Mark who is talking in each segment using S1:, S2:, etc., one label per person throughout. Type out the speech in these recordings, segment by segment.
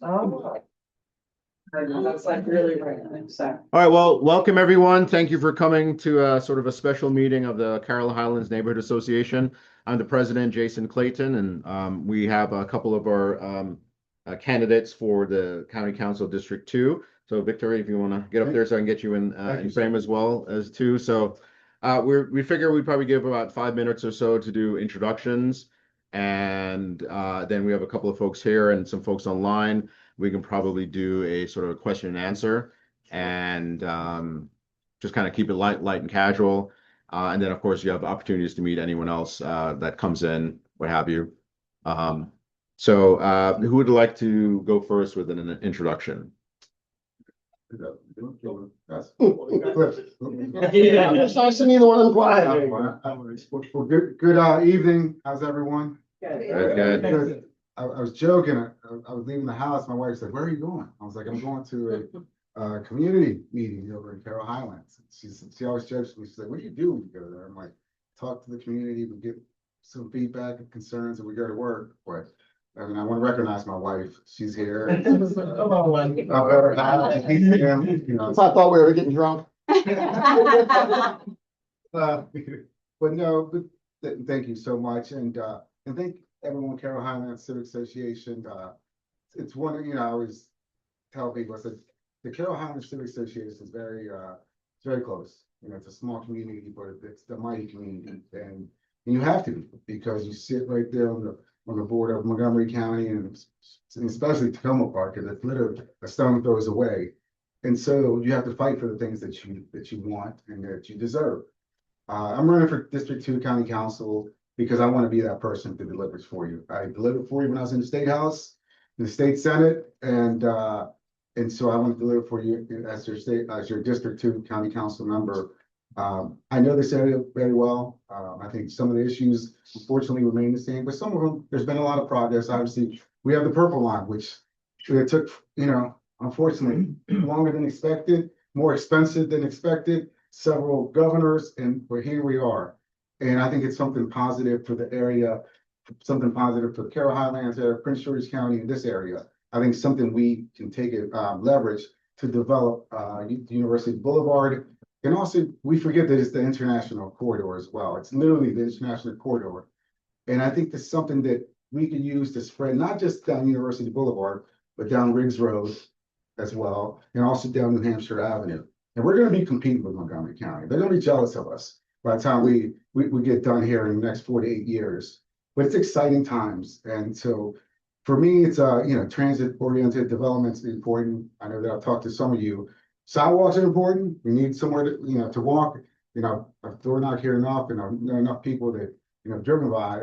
S1: Oh. That's like really right. So.
S2: All right, well, welcome everyone. Thank you for coming to sort of a special meeting of the Carroll Highlands Neighborhood Association. I'm the president, Jason Clayton, and we have a couple of our candidates for the County Council District 2. So Victoria, if you want to get up there so I can get you in frame as well as two. So we figure we'd probably give about 5 minutes or so to do introductions. And then we have a couple of folks here and some folks online. We can probably do a sort of a question and answer and just kind of keep it light and casual. And then, of course, you have opportunities to meet anyone else that comes in, what have you. So who would like to go first with an introduction?
S3: Yeah, it's nice to meet the one quiet. Well, good evening. How's everyone?
S2: Good.
S3: I was joking. I was leaving the house. My wife said, "Where are you going?" I was like, "I'm going to a community meeting over in Carroll Highlands." She always jokes me. She's like, "What do you do when you go there?" I'm like, "Talk to the community. We get some feedback and concerns, and we go to work." But I mean, I want to recognize my wife. She's here.
S1: Come on,
S3: You know, so I thought we were getting drunk. But no, but thank you so much, and thank everyone, Carroll Highlands Civic Association. It's one of, I always tell people, I said, the Carroll Highlands Civic Association is it's very close. It's a small community, but it's the mighty community, and you have to be, because you sit right there on the board of Montgomery County, and especially Tacoma Park, because it's literally a stone throws away. And so you have to fight for the things that you want and that you deserve. I'm running for District 2 County Council because I want to be that person that delivers for you. I delivered for you when I was in the State House, in the State Senate, and so I want to deliver for you as your District 2 County Council member. I know this area very well. I think some of the issues unfortunately remain the same, but some of them, there's been a lot of progress. Obviously, we have the purple line, which it took, unfortunately, longer than expected, more expensive than expected, several governors, but here we are. And I think it's something positive for the area, something positive for the Carroll Highlands area, Prince George's County, in this area. I think something we can take it, leverage to develop University Boulevard. And also, we forget that it's the international corridor as well. It's literally the international corridor. And I think that's something that we can use to spread, not just down University Boulevard, but down Riggs Road as well, and also down New Hampshire Avenue. And we're going to be competing with Montgomery County. They're going to be jealous of us by the time we get done here in the next 4 to 8 years. But it's exciting times. And so for me, it's transit-oriented development's important. I know that I've talked to some of you. Sidewalks are important. We need somewhere to, to walk. I've door knocked here enough, and I know enough people that, driven by,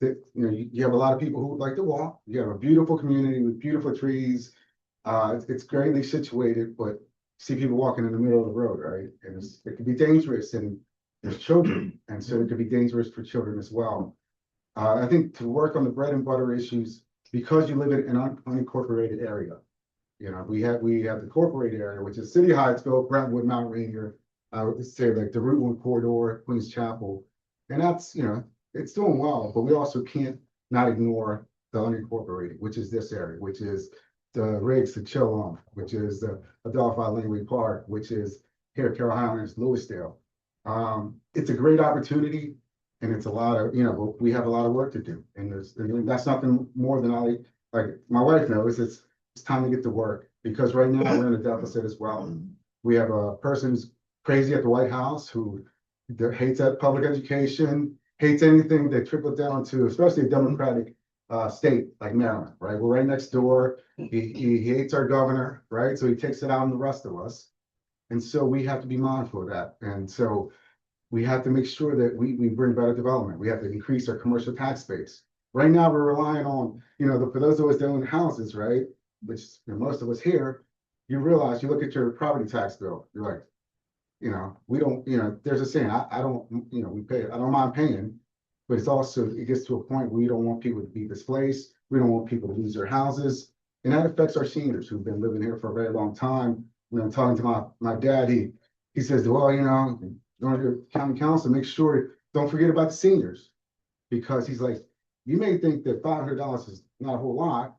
S3: that, you have a lot of people who like to walk. You have a beautiful community with beautiful trees. It's greatly situated, but see people walking in the middle of the road, right? And it can be dangerous, and there's children, and so it could be dangerous for children as well. I think to work on the bread and butter issues, because you live in an unincorporated area. We have the corporated area, which is City Hyattsville, Brentwood, Mount Rainier. I would say like the Route 1 corridor, Queens Chapel, and that's it's doing well. But we also can't not ignore the unincorporated, which is this area, which is the Riggs to Chill on, which is the Adelphi Langley Park, which is here at Carroll Highlands, Lewisdale. It's a great opportunity, and it's a lot of we have a lot of work to do, and that's nothing more than like my wife knows. It's time to get to work, because right now we're in a deficit as well. We have a person who's crazy at the White House who hates that public education, hates anything that trickles down to, especially a Democratic state like Maryland, right? We're right next door. He hates our governor, right? So he takes it out on the rest of us. And so we have to be mindful of that. And so we have to make sure that we bring better development. We have to increase our commercial tax base. Right now, we're relying on, for those of us that own houses, right? Which most of us here, you realize, you look at your property tax bill, you're like, we don't, there's a saying, I don't, we pay, I don't mind paying, but it's also, it gets to a point where we don't want people to be displaced. We don't want people to lose their houses. And that affects our seniors who've been living here for a very long time. When I'm talking to my dad, he says, well, during your county council, make sure, don't forget about the seniors, because he's like, you may think that $500 is not a whole lot.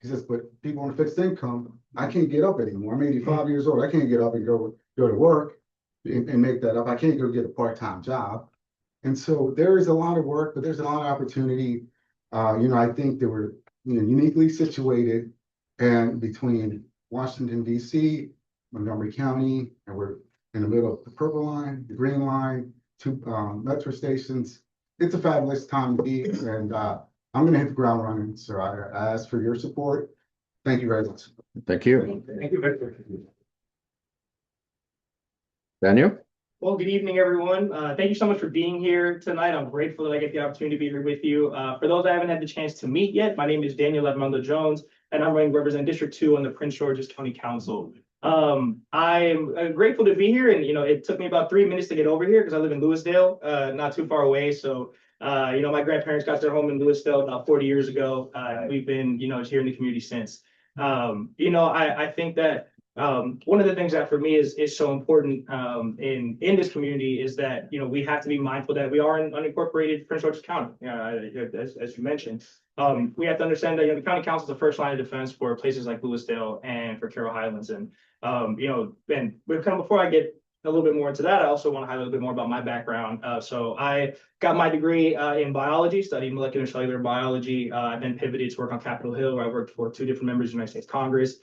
S3: He says, but people on fixed income, I can't get up anymore. I'm 85 years old. I can't get up and go to work and make that up. I can't go get a part-time job. And so there is a lot of work, but there's a lot of opportunity. I think that we're uniquely situated and between Washington, D.C., Montgomery County, and we're in the middle of the Purple Line, the Green Line, two metro stations. It's a fabulous time to be, and I'm going to hit the ground running. So I ask for your support. Thank you very much.
S2: Thank you.
S4: Thank you, Victor.
S2: Daniel?
S4: Well, good evening, everyone. Thank you so much for being here tonight. I'm grateful that I get the opportunity to be here with you. For those I haven't had the chance to meet yet, my name is Daniel Armando-Jones, and I'm running to represent District 2 on the Prince George's County Council. I'm grateful to be here, and it took me about 3 minutes to get over here because I live in Lewisdale, not too far away. So, my grandparents got their home in Lewisdale about 40 years ago. We've been, here in the community since. I think that one of the things that for me is so important in this community is that we have to be mindful that we are in unincorporated Prince George's County, as you mentioned. We have to understand that the county council is the first line of defense for places like Lewisdale and for Carroll Highlands. And and before I get a little bit more into that, I also want to highlight a little bit more about my background. So I got my degree in biology, studied molecular and cellular biology, then pivoted to work on Capitol Hill, where I worked for 2 different members of the United States Congress.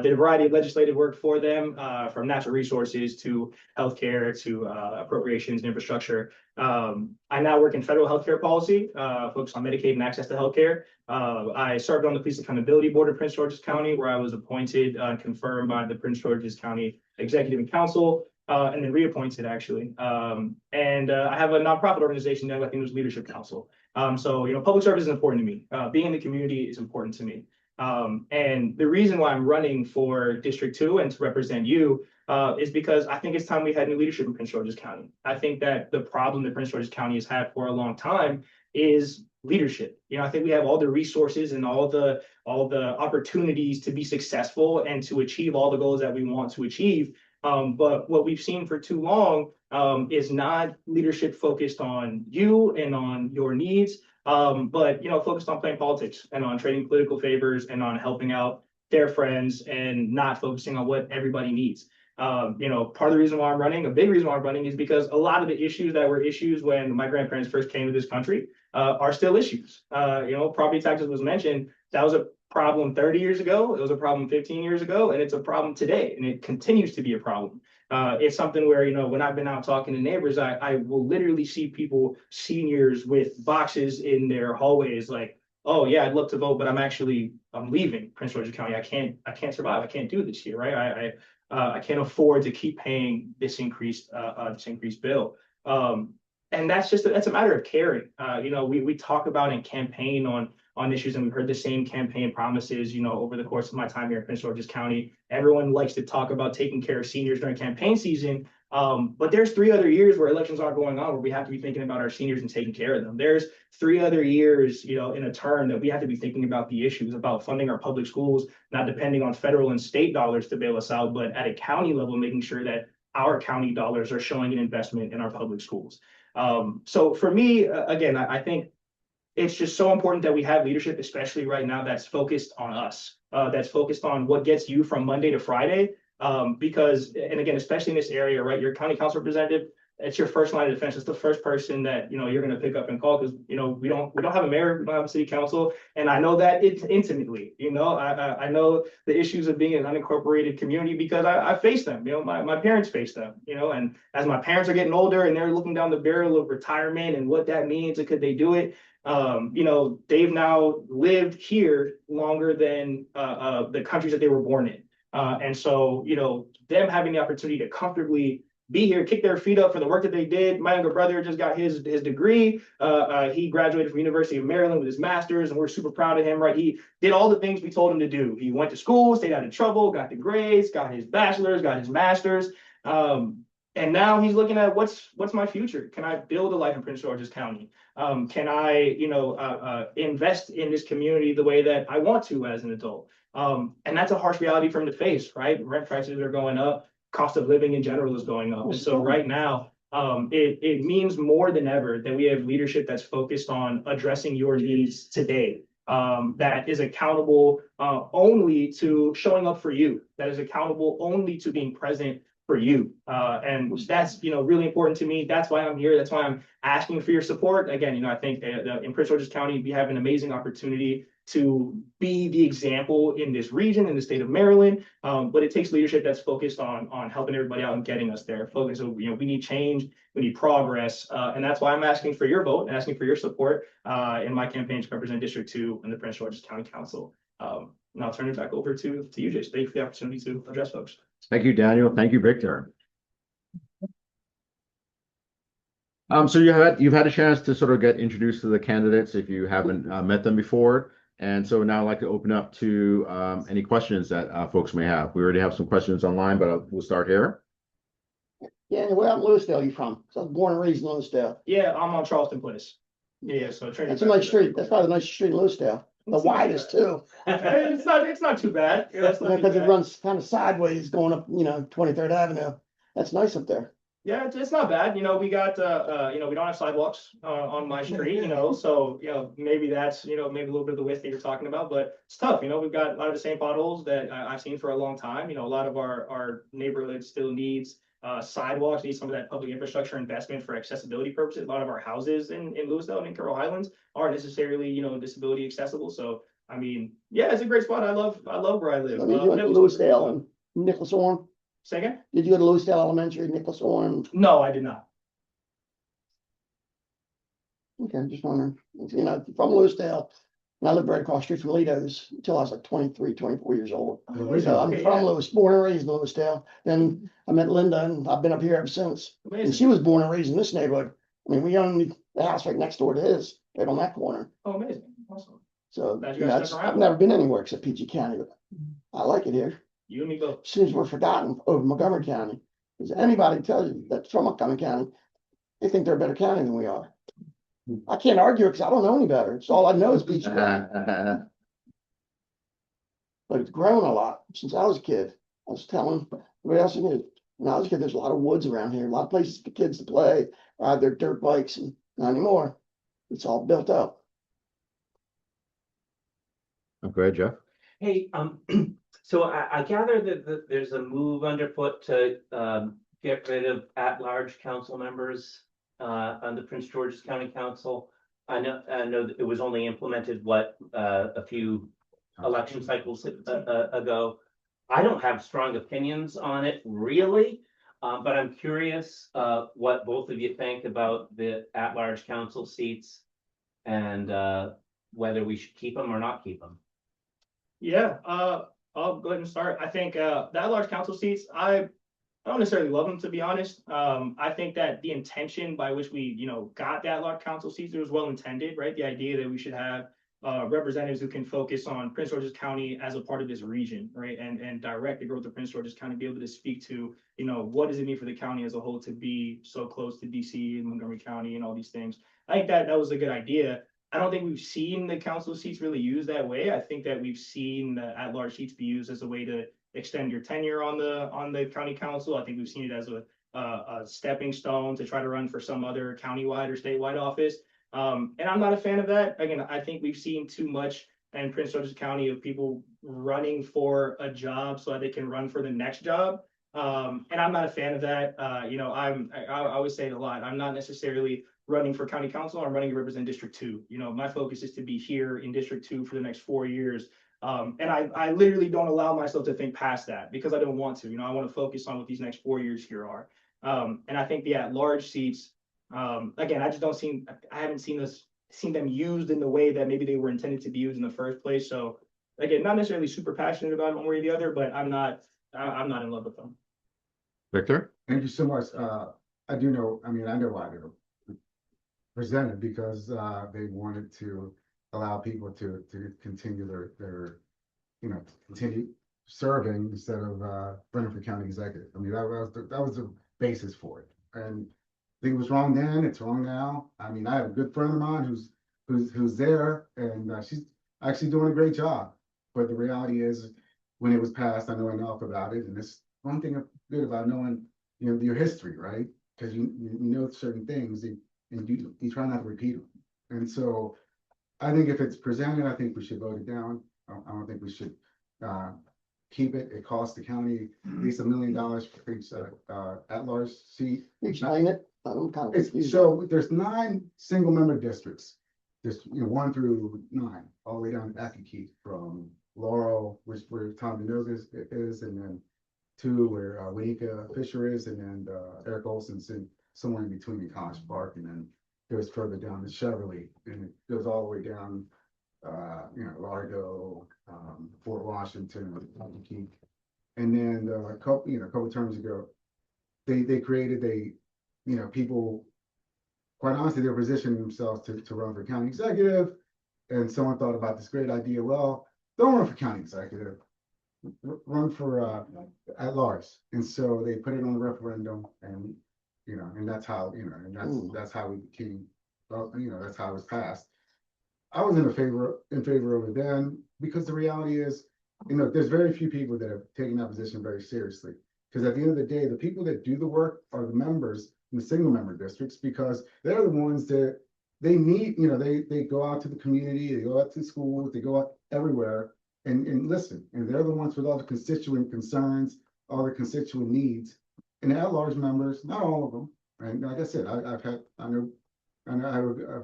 S4: Did a variety of legislative work for them, from natural resources to healthcare to appropriations and infrastructure. I now work in federal healthcare policy, focused on Medicaid and access to healthcare. I served on the Police Accountability Board of Prince George's County, where I was appointed and confirmed by the Prince George's County Executive and Council, and then reappointed actually. And I have a nonprofit organization that I think was Leadership Council. So public service is important to me. Being in the community is important to me. And the reason why I'm running for District 2 and to represent you is because I think it's time we had new leadership in Prince George's County. I think that the problem that Prince George's County has had for a long time is leadership. I think we have all the resources and all the opportunities to be successful and to achieve all the goals that we want to achieve. But what we've seen for too long is not leadership focused on you and on your needs, but focused on playing politics and on trading political favors and on helping out their friends and not focusing on what everybody needs. Part of the reason why I'm running, a big reason why I'm running, is because a lot of the issues that were issues when my grandparents first came to this country are still issues. Property taxes was mentioned. That was a problem 30 years ago. It was a problem 15 years ago, and it's a problem today, and it continues to be a problem. It's something where, when I've been out talking to neighbors, I will literally see people, seniors with boxes in their hallways like, oh yeah, I'd love to vote, but I'm leaving Prince George's County. I can't survive. I can't do this here, right? I can't afford to keep paying this increased bill. And that's a matter of caring. We talk about and campaign on issues, and we've heard the same campaign promises, over the course of my time here in Prince George's County. Everyone likes to talk about taking care of seniors during campaign season. But there's 3 other years where elections aren't going on where we have to be thinking about our seniors and taking care of them. There's 3 other years, in a term that we have to be thinking about the issues about funding our public schools, not depending on federal and state dollars to bail us out, but at a county level, making sure that our county dollars are showing an investment in our public schools. So for me, again, I think it's just so important that we have leadership, especially right now, that's focused on us, that's focused on what gets you from Monday to Friday. Because, and again, especially in this area, right, your county council representative, it's your first line of defense. It's the first person that, you're going to pick up and call because, we don't have a mayor, we don't have a city council. And I know that it's intimately, I know the issues of being an unincorporated community because I face them, my parents face them, and as my parents are getting older and they're looking down the barrel of retirement and what that means and could they do it, they've now lived here longer than the countries that they were born in. And so, them having the opportunity to comfortably be here, kick their feet up for the work that they did. My younger brother just got his degree. He graduated from University of Maryland with his master's, and we're super proud of him, right? He did all the things we told him to do. He went to school, stayed out of trouble, got the grades, got his bachelor's, got his master's. And now he's looking at what's my future? Can I build a life in Prince George's County? Can I, invest in this community the way that I want to as an adult? And that's a harsh reality for him to face, right? Rent prices are going up, cost of living in general is going up. And so right now, it means more than ever that we have leadership that's focused on addressing your needs today. that is accountable only to showing up for you, that is accountable only to being present for you. And that's, really important to me. That's why I'm here. That's why I'm asking for your support. Again, I think in Prince George's County, we have an amazing opportunity to be the example in this region, in the state of Maryland. But it takes leadership that's focused on helping everybody out and getting us there. Focus, so, we need change, we need progress. And that's why I'm asking for your vote and asking for your support in my campaign to represent District 2 in the Prince George's County Council. And I'll turn it back over to you, Jason. Thank you for the opportunity to address folks.
S2: Thank you, Daniel. Thank you, Victor. So you've had a chance to sort of get introduced to the candidates if you haven't met them before. And so now I'd like to open up to any questions that folks may have. We already have some questions online, but we'll start here.
S5: Yeah, where out in Lewisdale you from? So I was born and raised in Lewisdale.
S4: Yeah, I'm on Charleston Place. Yeah, so
S5: That's a nice street. That's probably the nicest street in Lewisdale. The widest too.
S4: It's not too bad. Yeah, it's not too
S5: Because it
S4: bad.
S5: runs kind of sideways going up, 23rd Avenue. That's nice up there.
S4: Yeah, it's not bad. We got we don't have sidewalks on my street, so maybe that's maybe a little bit of the width that you're talking about, but it's tough. We've got a lot of the same potholes that I've seen for a long time. A lot of our neighborhood still needs sidewalks, needs some of that public infrastructure investment for accessibility purposes. A lot of our houses in Lewisdale and in Carroll Highlands aren't necessarily disability accessible. So I mean, yeah, it's a great spot. I love where I live.
S5: I mean, you went to Lewisdale and Nicholas Orm.
S4: Say again?
S5: Did you go to Lewisdale Elementary, Nicholas Orm?
S4: No, I did not.
S5: Okay, I'm just wondering. From Lewisdale, and I lived right across the street from Lido's until I was like 23, 24 years old. So I'm
S4: Okay,
S5: from
S4: yeah.
S5: Lewis, born and raised in Lewisdale. Then I met Linda and I've been up here ever since. And
S4: Amazing.
S5: she was born and raised in this neighborhood. I mean, we own the house right next door to his, right on that corner.
S4: Oh, amazing. Awesome.
S5: So,
S4: Glad you guys stuck around.
S5: I've never been anywhere except PG County, but I like it here.
S4: You and me both.
S5: Seems we're forgotten over Montgomery County. Because anybody tells you that's from Montgomery County, they think they're a better county than we are. I can't argue it because I don't know any better. So all I know is PG County. But it's grown a lot since I was a kid. I was telling everybody else who knew. When I was a kid, there's a lot of woods around here, a lot of places for kids to play, ride their dirt bikes, and not anymore. It's all built up.
S2: Go ahead, Jeff.
S6: Hey, so I gather that there's a move underfoot to get rid of at-large council members on the Prince George's County Council. I know that it was only implemented, a few election cycles ago. I don't have strong opinions on it, really, but I'm curious what both of you think about the at-large council seats and whether we should keep them or not keep them.
S4: Yeah, I'll go ahead and start. I think the at-large council seats, I don't necessarily love them, to be honest. I think that the intention by which we, got the at-large council seats, it was well intended, right? The idea that we should have representatives who can focus on Prince George's County as a part of this region, right? And direct the growth of Prince George's County, be able to speak to, what does it mean for the county as a whole to be so close to DC and Montgomery County and all these things. I think that was a good idea. I don't think we've seen the council seats really used that way. I think that we've seen the at-large seats be used as a way to extend your tenure on the county council. I think we've seen it as a stepping stone to try to run for some other countywide or statewide office. And I'm not a fan of that. Again, I think we've seen too much in Prince George's County of people running for a job so that they can run for the next job. And I'm not a fan of that. I always say it a lot. I'm not necessarily running for county council. I'm running to represent District 2. My focus is to be here in District 2 for the next 4 years. And I literally don't allow myself to think past that because I don't want to. I want to focus on what these next 4 years here are. And I think the at-large seats, again, I haven't seen them used in the way that maybe they were intended to be used in the first place. So again, not necessarily super passionate about it one way or the other, but I'm not in love with them.
S2: Victor?
S3: Thank you so much. I know why they were presented because they wanted to allow people to continue their continue serving instead of running for county executive. I mean, that was the basis for it. And I think it was wrong then, it's wrong now. I mean, I have a good friend of mine who's there and she's actually doing a great job. But the reality is when it was passed, I know enough about it. And it's one thing good about knowing, your history, right? Because you know certain things and you try not to repeat them. And so I think if it's presented, I think we should vote it down. I don't think we should, keep it. It costs the county at least $1 million for each, at-large seat.
S5: Explain it. I'm kind of
S3: It's,
S5: confused.
S3: so there's 9 single member districts. There's, 1 through 9, all the way down to Akakeet, from Laurel, which where Tom DeNoga is, and then 2 where Winika Fisher is, and then Eric Olson's in somewhere in between in College Park, and then goes further down to Cheverly, and it goes all the way down, Largo, Fort Washington, Akakeet. And then a couple terms ago, they created people, quite honestly, they're positioning themselves to run for county executive. And someone thought about this great idea. Well, don't run for county executive, run for at large. And so they put it on the referendum, and and that's how that's how we became. That's how it was passed. I was in favor of it then, because the reality is, there's very few people that have taken that position very seriously. Because at the end of the day, the people that do the work are the members in the single member districts, because they're the ones that they need, they go out to the community, they go out to schools, they go out everywhere and listen. And they're the ones with all the constituent concerns, all the constituent needs. And at-large members, not all of them. And like I said, I know I have a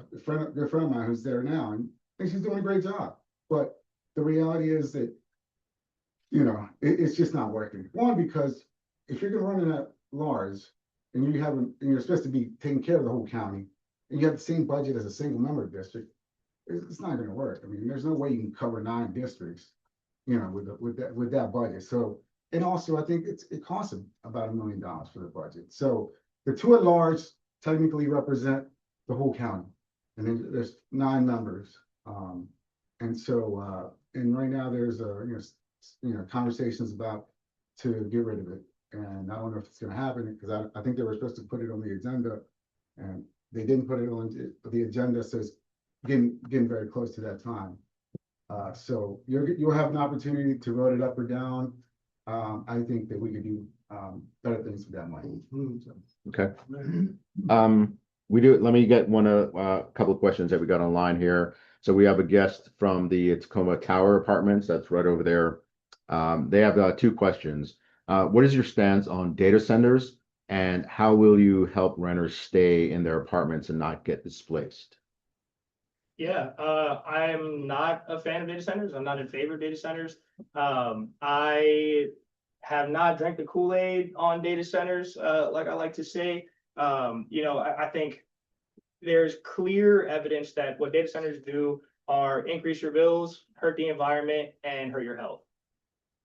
S3: good friend of mine who's there now, and I think she's doing a great job. But the reality is that, it's just not working. One, because if you're gonna run in at large and you're supposed to be taking care of the whole county, and you have the same budget as a single member district, it's not gonna work. I mean, there's no way you can cover 9 districts, with that budget. So, and also I think it costs them about $1 million for the budget. So the 2 at large technically represent the whole county, and then there's 9 members. And so, and right now there's conversations about to get rid of it. And I don't know if it's gonna happen, because I think they were supposed to put it on the agenda, and they didn't put it on the agenda, so it's getting very close to that time. So you'll have an opportunity to vote it up or down. I think that we could do better things with that money. So.
S2: Okay. Let me get a couple of questions that we got online here. So we have a guest from the Tacoma Tower Apartments that's right over there. They have 2 questions. What is your stance on data centers, and how will you help renters stay in their apartments and not get displaced?
S4: Yeah, I'm not a fan of data centers. I'm not in favor of data centers. I have not drank the Kool-Aid on data centers, like I like to say. I think there's clear evidence that what data centers do are increase your bills, hurt the environment, and hurt your health.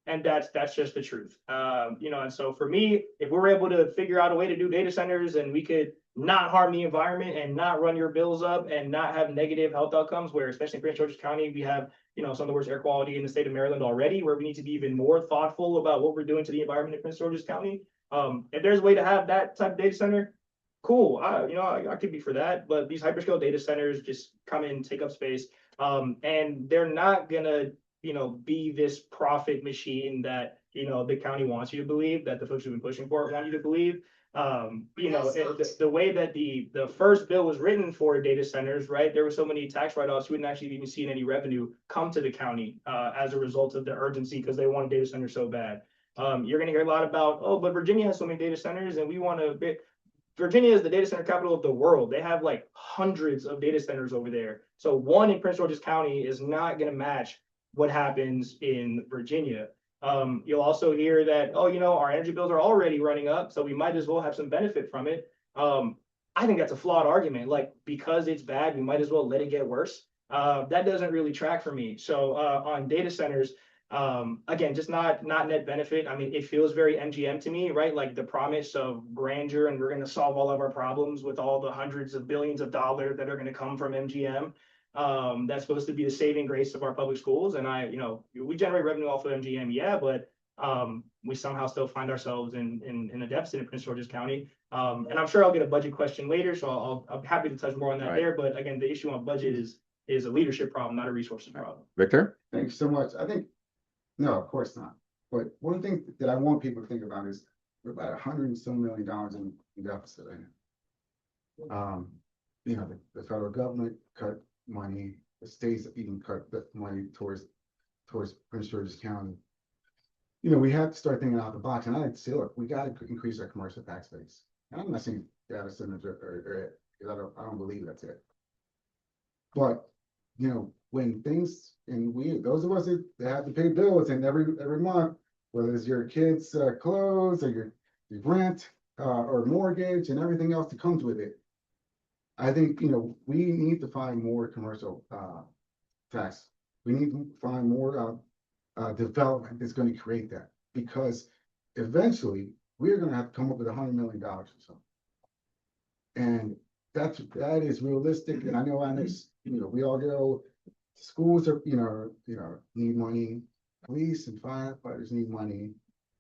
S4: And that's just the truth. And so for me, if we're able to figure out a way to do data centers and we could not harm the environment and not run your bills up and not have negative health outcomes, where especially in Prince George's County, we have, some of the worst air quality in the state of Maryland already, where we need to be even more thoughtful about what we're doing to the environment in Prince George's County. If there's a way to have that type of data center, cool. I could be for that, but these hyperscale data centers just come in, take up space. And they're not gonna, be this profit machine that, the county wants you to believe, that the folks who've been pushing for it want you to believe. The way that the first bill was written for data centers, right? There were so many tax write-offs, you wouldn't actually even see any revenue come to the county as a result of the urgency, because they want a data center so bad. You're gonna hear a lot about, oh, but Virginia has so many data centers and we want to. Virginia is the data center capital of the world. They have like hundreds of data centers over there. So one in Prince George's County is not going to match what happens in Virginia. You'll also hear that, our energy bills are already running up, so we might as well have some benefit from it. I think that's a flawed argument. Like, because it's bad, we might as well let it get worse. That doesn't really track for me. So on data centers, again, just not net benefit. I mean, it feels very MGM to me, right? Like the promise of grandeur, and we're going to solve all of our problems with all the hundreds of billions of dollars that are going to come from MGM. That's supposed to be the saving grace of our public schools. And we generate revenue off of MGM, yeah, but we somehow still find ourselves in a deficit in Prince George's County. And I'm sure I'll get a budget question later, so I'm happy to touch more on that there. But again, the issue on budget is a leadership problem, not a resources problem.
S2: Victor?
S3: Thanks so much. I think, no, of course not. But one thing that I want people to think about is we're about $100 and some million in deficit right now. The federal government cut money the states even cut the money towards Prince George's County. You know, we have to start thinking out the box, and I say, look, we gotta increase our commercial tax base. And I'm not saying data centers are it, because I don't believe that's it. But, you know, when things, and those of us that have to pay bills and every month, whether it's your kids' clothes or your rent, or mortgage and everything else that comes with it. I think, you know, we need to find more commercial, tax. We need to find more, development that's gonna create that, because eventually we're gonna have to come up with $100 million or so. And that is realistic, and I know, you know, we all go, schools are, you know, need money, police and firefighters need money,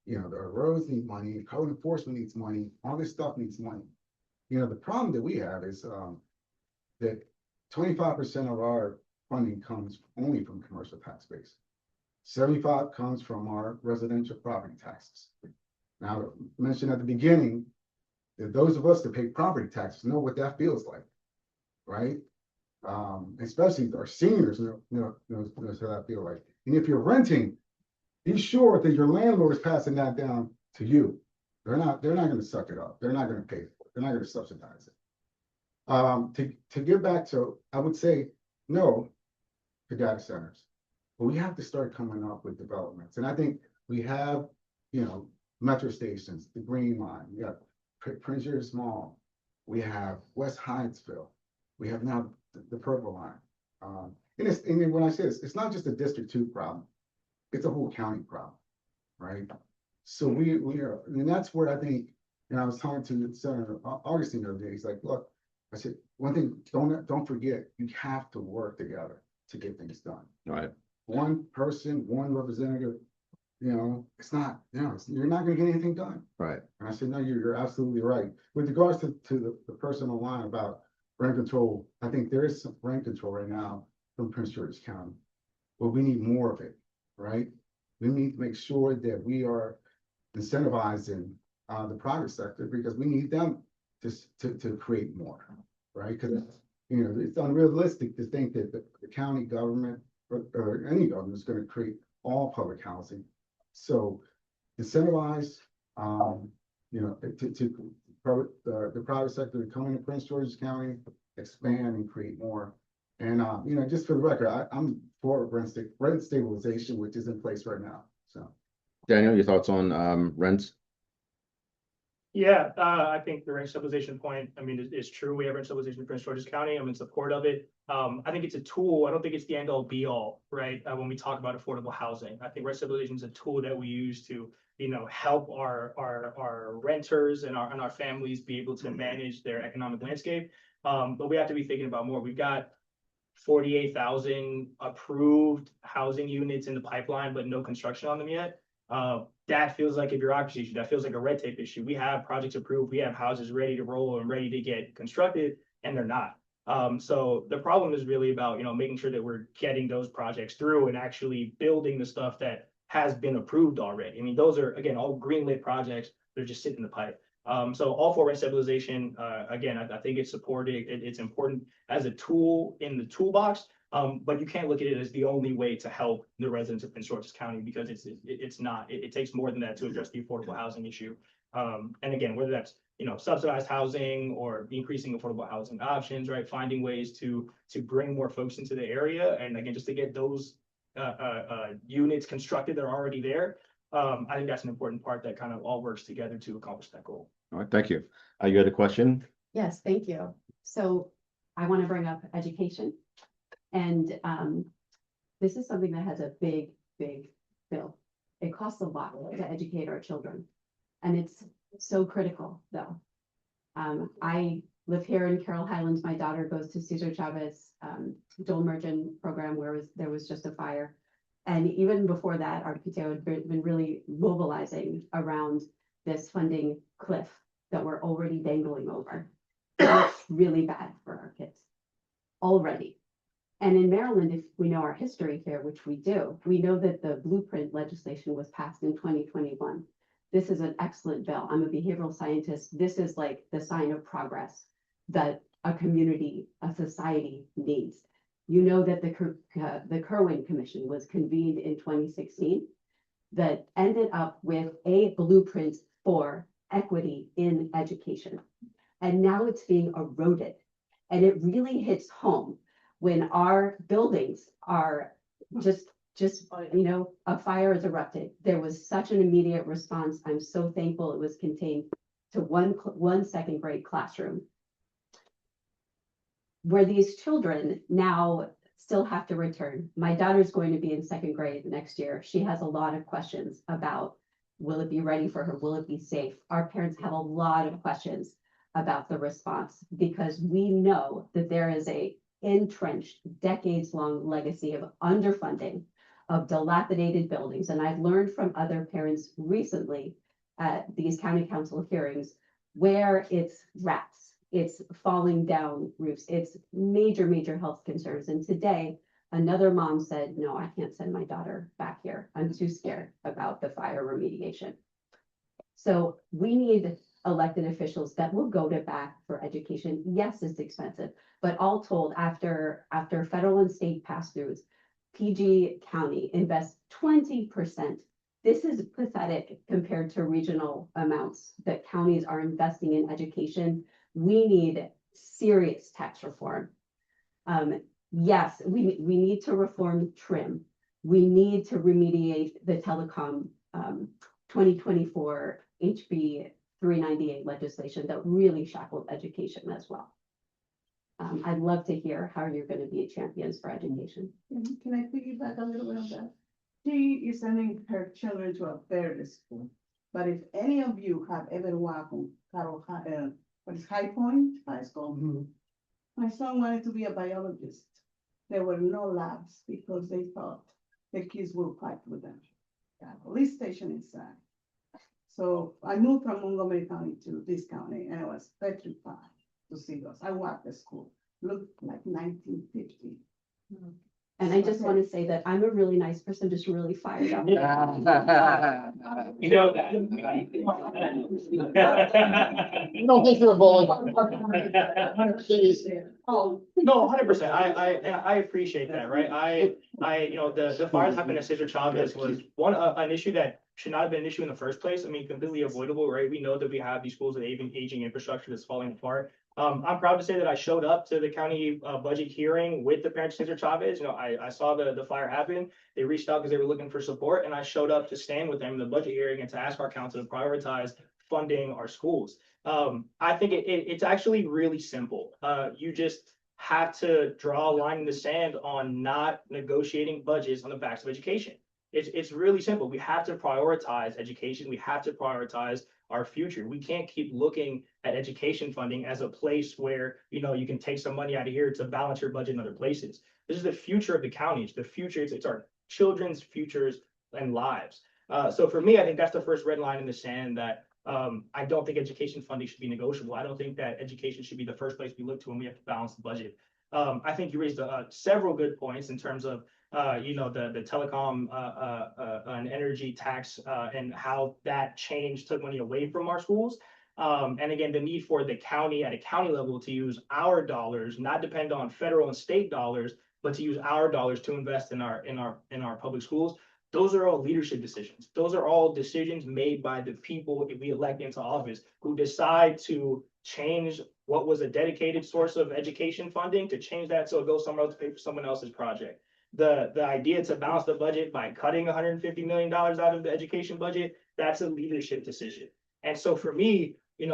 S3: you know, the roads need money, code enforcement needs money, all this stuff needs money. You know, the problem that we have is, that 25% of our funding comes only from commercial tax base. 75 comes from our residential property taxes. Now, I mentioned at the beginning that those of us that pay property taxes know what that feels like, right? Especially our seniors knows how that feels like. And if you're renting, be sure that your landlord is passing that down to you. They're not going to suck it up. They're not going to pay for it. They're not going to subsidize it. To get back to, I would say no to data centers, but we have to start coming up with developments. And I think we have, you know, metro stations, the Green Line, we got Prince George's Mall, we have West Hyattsville, we have now the Purple Line. And when I say this, it's not just a District 2 problem, it's a whole county problem, right? So we are, and that's where I think, and I was talking to Senator Augustine the other day, he's like, look, I said, one thing, don't forget, you have to work together to get things done.
S2: Right.
S3: One person, one representative, you know, it's not, you know, you're not gonna get anything done.
S2: Right.
S3: And I said, no, you're absolutely right. With regards to the person online about rent control, I think there is some rent control right now from Prince George's County, but we need more of it, right? We need to make sure that we are incentivizing the private sector, because we need them to create more, right? Because, you know, it's unrealistic to think that the county government or any government is going to create all public housing. So incentivize, you know, the private sector to come into Prince George's County, expand and create more. And, you know, just for the record, I'm for rent stabilization, which is in place right now. So,
S2: Daniel, your thoughts on rents?
S4: Yeah, I think the rent stabilization point, I mean, is true. We have rent stabilization in Prince George's County. I'm in support of it. I think it's a tool. I don't think it's the end all be all, right? When we talk about affordable housing, I think rent stabilization is a tool that we use to, you know, help our renters and our families be able to manage their economic landscape. But we have to be thinking about more. We've got 48,000 approved housing units in the pipeline, but no construction on them yet. That feels like a bureaucracy issue. That feels like a red tape issue. We have projects approved. We have houses ready to roll and ready to get constructed, and they're not. So the problem is really about, you know, making sure that we're getting those projects through and actually building the stuff that has been approved already. I mean, those are, again, all greenlit projects. They're just sitting in the pipe. So all for rent stabilization, again, I think it's supported. It's important as a tool in the toolbox. But you can't look at it as the only way to help the residents of Prince George's County, because it's not. It takes more than that to address the affordable housing issue. And again, whether that's, you know, subsidized housing or increasing affordable housing options, right? Finding ways to bring more folks into the area, and again, just to get those units constructed that are already there. I think that's an important part that kind of all works together to accomplish that goal.
S2: All right, thank you. You had a question?
S7: Yes, thank you. So I want to bring up education. And this is something that has a big bill. It costs a lot to educate our children. And it's so critical, though. I live here in Carroll Highlands. My daughter goes to Cesar Chavez Joel Merchant program, where there was just a fire. And even before that, our PTO had been really mobilizing around this funding cliff that we're already dangling over. It's really bad for our kids already. And in Maryland, if we know our history here, which we do, we know that the blueprint legislation was passed in 2021. This is an excellent bill. I'm a behavioral scientist. This is like the sign of progress that a community, a society needs. You know that the Kerwin Commission was convened in 2016 that ended up with a blueprint for equity in education. And now it's being eroded. And it really hits home when our buildings are just, a fire has erupted. There was such an immediate response. I'm so thankful it was contained to one second grade classroom, where these children now still have to return. My daughter's going to be in second grade next year. She has a lot of questions about, will it be ready for her? Will it be safe? Our parents have a lot of questions about the response, because we know that there is a entrenched decades-long legacy of underfunding of dilapidated buildings. And I've learned from other parents recently at these county council hearings where it's rats, it's falling down roofs, it's major health concerns. And today, another mom said, no, I can't send my daughter back here. I'm too scared about the fire remediation. So we need elected officials that will go to bat for education. Yes, it's expensive, but all told, after federal and state pass-throughs, PG County invests 20%. This is pathetic compared to regional amounts that counties are investing in education. We need serious tax reform. Yes, we need to reform trim. We need to remediate the telecom 2024 HB 398 legislation that really shackled education as well. I'd love to hear how you're going to be champions for education.
S1: Can I piggyback a little bit on that? She is sending her children to a very school. But if any of you have ever walked on what is High Point High School? My son wanted to be a biologist. There were no labs because they thought the kids will fight with them. Yeah, police station inside. So I moved from Montgomery County to this county, and I was petrified to see those. I walked the school, looked like 1950.
S7: And I just want to say that I'm a really nice person, just really fired up.
S4: You know that.
S5: You don't think you're a bully?
S7: Oh,
S4: No, 100%. I appreciate that, right? The fire that happened at Cesar Chavez was an issue that should not have been an issue in the first place. I mean, completely avoidable, right? We know that we have these schools with aging infrastructure that's falling apart. I'm proud to say that I showed up to the county budget hearing with the parents of Cesar Chavez. I saw the fire happen. They reached out because they were looking for support, and I showed up to stand with them in the budget hearing and to ask our council to prioritize funding our schools. I think it's actually really simple. You just have to draw a line in the sand on not negotiating budgets on the backs of education. It's really simple. We have to prioritize education. We have to prioritize our future. We can't keep looking at education funding as a place where, you can take some money out of here to balance your budget in other places. This is the future of the county. It's the future. It's our children's futures and lives. So for me, I think that's the first red line in the sand that I don't think education funding should be negotiable. I don't think that education should be the first place we look to when we have to balance the budget. I think you raised several good points in terms of the telecom and energy tax and how that change took money away from our schools. And again, the need for the county at a county level to use our dollars, not depend on federal and state dollars, but to use our dollars to invest in our public schools. Those are all leadership decisions. Those are all decisions made by the people we elect into office who decide to change what was a dedicated source of education funding to change that so it goes somewhere else to pay for someone else's project. The idea to balance the budget by cutting $150 million out of the education budget, that's a leadership decision. And so for me, and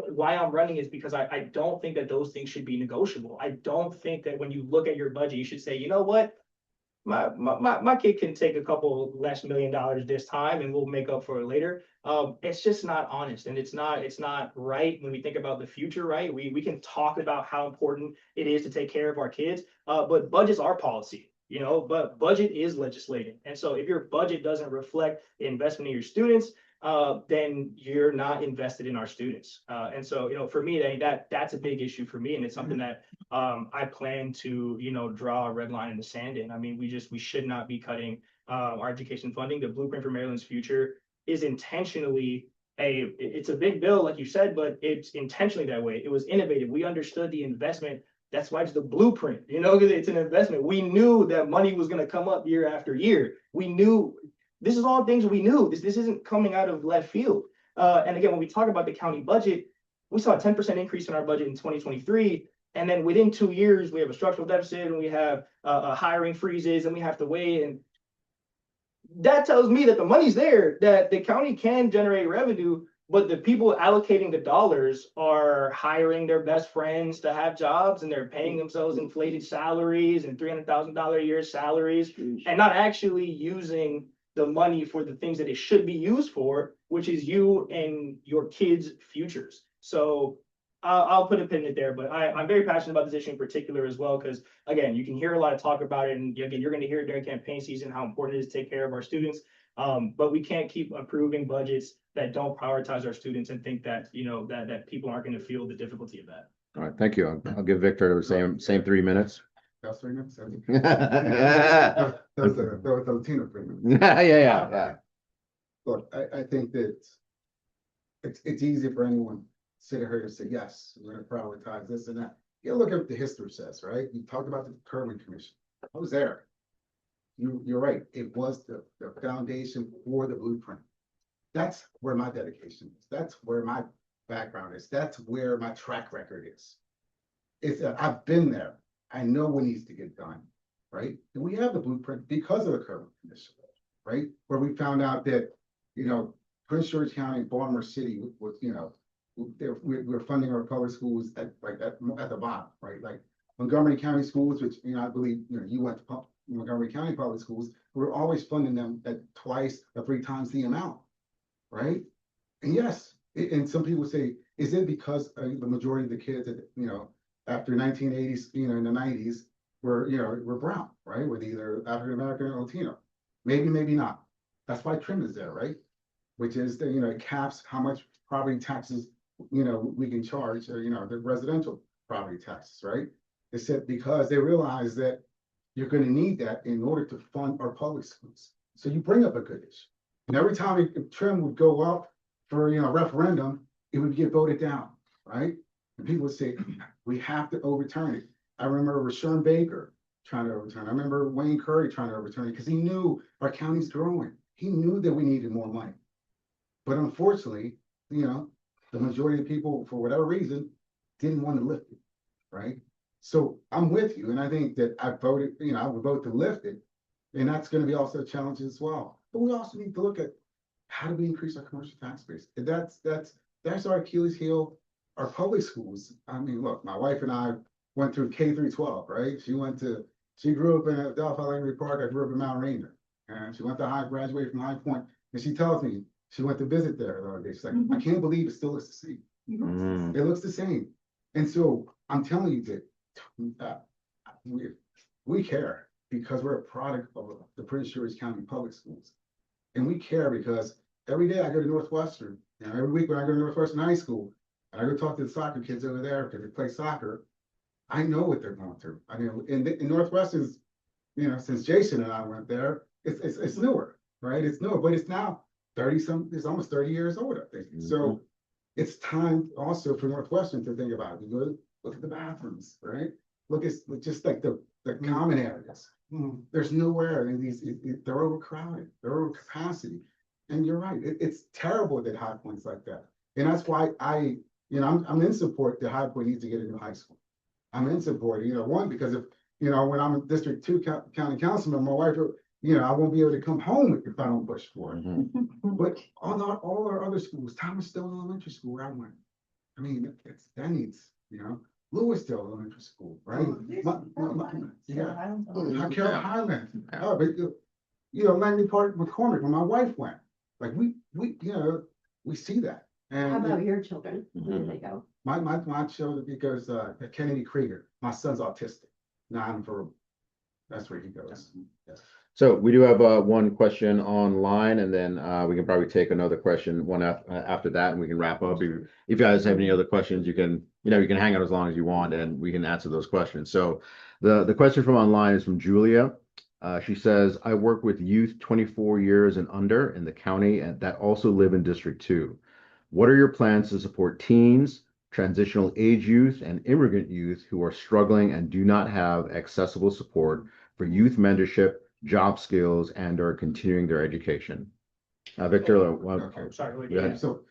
S4: why I'm running is because I don't think that those things should be negotiable. I don't think that when you look at your budget, you should say, you know what? My kid can take a couple less $1 million this time and we'll make up for it later. It's just not honest, and it's not right when we think about the future, right? We can talk about how important it is to take care of our kids, but budgets are policy, but budget is legislating. And so if your budget doesn't reflect the investment in your students, then you're not invested in our students. And so, for me, that's a big issue for me. And it's something that I plan to, draw a red line in the sand in. I mean, we should not be cutting our education funding. The Blueprint for Maryland's Future is intentionally it's a big bill, like you said, but it's intentionally that way. It was innovative. We understood the investment That's why it's the blueprint, you know, because it's an investment. We knew that money was going to come up year after year. We knew this is all things we knew. This isn't coming out of left field. And again, when we talk about the county budget, we saw a 10% increase in our budget in 2023. And then within 2 years, we have a structural deficit and we have hiring freezes and we have to wait. And that tells me that the money's there, that the county can generate revenue, but the people allocating the dollars are hiring their best friends to have jobs and they're paying themselves inflated salaries and $300,000 a year salaries and not actually using the money for the things that it should be used for, which is you and your kids' futures. So I'll put a pin in it there, but I'm very passionate about this issue in particular as well, because again, you can hear a lot of talk about it, and again, you're going to hear it during campaign season how important it is to take care of our students. But we can't keep approving budgets that don't prioritize our students and think that, you know, that people aren't going to feel the difficulty of that.
S2: All right, thank you. I'll give Victor the same 3 minutes.
S3: That's 3 minutes.
S2: Yeah,
S3: That was the Latino 3 minutes.
S2: yeah.
S3: Look, I think that it's easy for anyone to sit here and say, yes, we're gonna prioritize this and that. You look at what the history says, right? You talked about the Kerwin Commission. I was there. You're right. It was the foundation for the blueprint. That's where my dedication is. That's where my background is. That's where my track record is. I've been there. I know what needs to get done, right? And we have the blueprint because of the Kerwin Commission, right? Where we found out that, you know, Prince George County, Baltimore City was, you know, we're funding our public schools at the bottom, right? Like Montgomery County schools, which, you know, I believe, you know, you went to Montgomery County public schools, we're always funding them at 2 or 3 times the amount, right? And yes, and some people say, is it because the majority of the kids that, you know, after 1980s, you know, in the 90s were, you know, were brown, right? With either African American or Latino. Maybe, maybe not. That's why trim is there, right? Which is the, you know, it caps how much property taxes, you know, we can charge, or, you know, the residential property taxes, right? They said because they realize that you're going to need that in order to fund our public schools. So you bring up a good issue. And every time trim would go up for, you know, referendum, it would get voted down, right? And people would say, we have to overturn it. I remember Rashawn Baker trying to overturn it. I remember Wayne Curry trying to overturn it because he knew our county's growing. He knew that we needed more money. But unfortunately, you know, the majority of people, for whatever reason, didn't want to lift it, right? So I'm with you. And I think that I voted, you know, I would vote to lift it. And that's going to be also a challenge as well. But we also need to look at how do we increase our commercial tax base? And that's our Achilles heel. Our public schools, I mean, look, my wife and I went through K through 12, right? She grew up in Delphi Langley Park. I grew up in Mount Rainier. And she went to graduated from High Point. And she tells me she went to visit there the other day. She's like, I can't believe it still looks the same. It looks the same. And so I'm telling you that we care because we're a product of the Prince George County Public Schools. And we care because every day I go to Northwestern, and every week when I go to Northwestern High School, and I go talk to the soccer kids over there because they play soccer, I know what they're going through. I mean, in Northwestern's, you know, since Jason and I went there, it's newer, right? It's newer, but it's now 30-some, it's almost 30 years old, I think. So it's time also for Northwestern to think about it. You look at the bathrooms, right? Look at just like the common areas. There's nowhere in these, they're overcrowded, they're over capacity. And you're right, it's terrible that High Point's like that. And that's why you know, I'm in support that High Point needs to get a new high school. I'm in support, you know, one, because if, you know, when I'm a District 2 county councilman, my wife, you know, I won't be able to come home if I don't push for it. But all our other schools, Thomas Stone Elementary School, where I went, I mean, that needs, you know, Lewisdale Elementary School, right? Carroll Highland. Oh, but, you know, Langley Park, McCormick, when my wife went, like we, you know, we see that. And
S7: How about your children? Where do they go?
S3: my children, because Kennedy Krieger, my son's autistic, non-verbal. That's where he goes. Yes.
S2: So we do have one question online, and then we can probably take another question after that, and we can wrap up. If you guys have any other questions, you can hang out as long as you want, and we can answer those questions. So the question from online is from Julia. She says, I work with youth 24 years and under in the county and that also live in District 2. What are your plans to support teens, transitional age youth, and immigrant youth who are struggling and do not have accessible support for youth mentorship, job skills, and are continuing their education. Victor,
S3: Okay.
S4: Sorry, wait,
S2: Go ahead.
S4: yeah.
S3: So,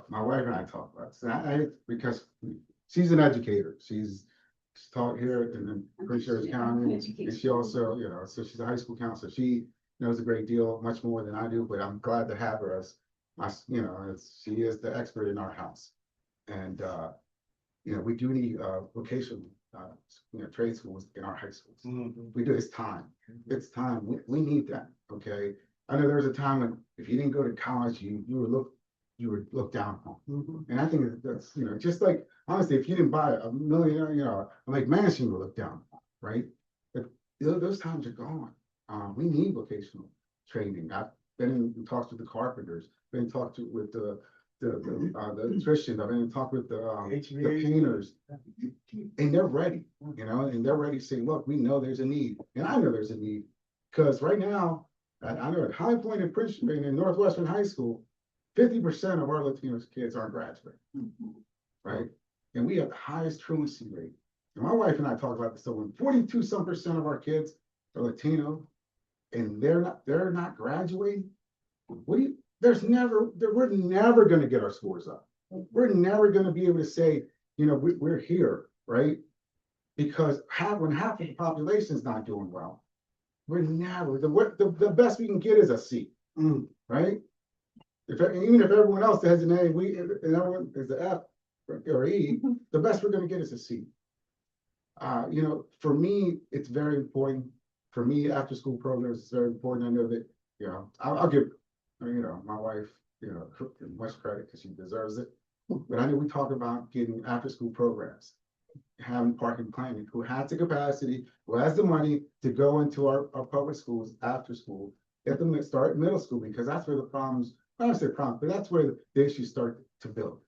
S3: my wife and I talk about this, and because she's an educator, she's taught here in Prince George's County, and she also, so she's a high school counselor, she knows a great deal, much more than I do, but I'm glad to have her as, she is the expert in our house. And, we do need, vocational, trade schools in our high schools. We do, it's time, we need that, okay? I know there was a time when if you didn't go to college, you were looked down on. And I think that's, just like, honestly, if you didn't buy a million, a McMansion, you were looked down on, right? But those times are gone. We need vocational training. I've been in talks with the carpenters, been in talks with the electricians, I've been in talks with the painters, and they're ready, and they're ready to say, look, we know there's a need, and I know there's a need, because right now, I know at High Point in Princeton, in Northwestern High School, 50% of our Latino kids aren't graduating, right? And we have the highest truancy rate. And my wife and I talk about this, so when 42% of our kids are Latino, and they're not graduating, we're never going to get our scores up. We're never going to be able to say, we're here, right? Because when half of the population is not doing well, we're never, the best we can get is a C, right? Even if everyone else has an A, and everyone is an F or E, the best we're going to get is a C. For me, it's very important. For me, after school programs is very important. I know that, I'll give, my wife, much credit because she deserves it. But I know we talk about getting after school programs, having parking planning, who has the capacity, who has the money to go into our public schools after school, get them to start middle school, because that's where the problems, I don't say problems, but that's where the issues start to build.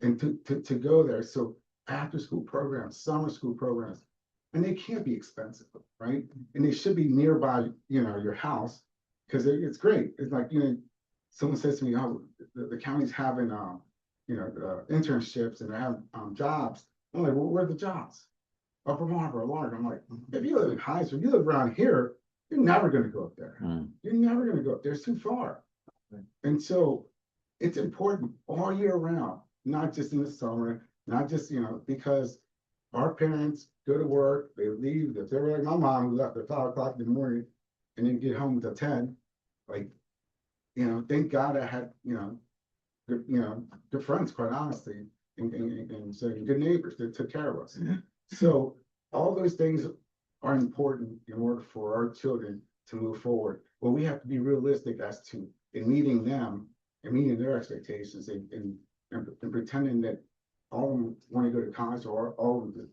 S3: And to go there, so after school programs, summer school programs, and they can't be expensive, right? And they should be nearby, your house, because it's great. It's like, someone says to me, oh, the county's having, internships and they're having jobs. I'm like, well, where are the jobs? Upper Marlboro, Largo. I'm like, if you live in Heinsberg, you live around here, you're never going to go up there. You're never going to go up there. It's too far. And so it's important all year round, not just in the summer, not just, because our parents go to work, they leave. If they're like my mom, who left at 5 o'clock in the morning and then get home until 10, like, thank God I had, good friends, quite honestly, and so good neighbors that took care of us. So all those things are important in order for our children to move forward. Well, we have to be realistic as to in meeting them and meeting their expectations and pretending that all of them want to go to college, or all of them,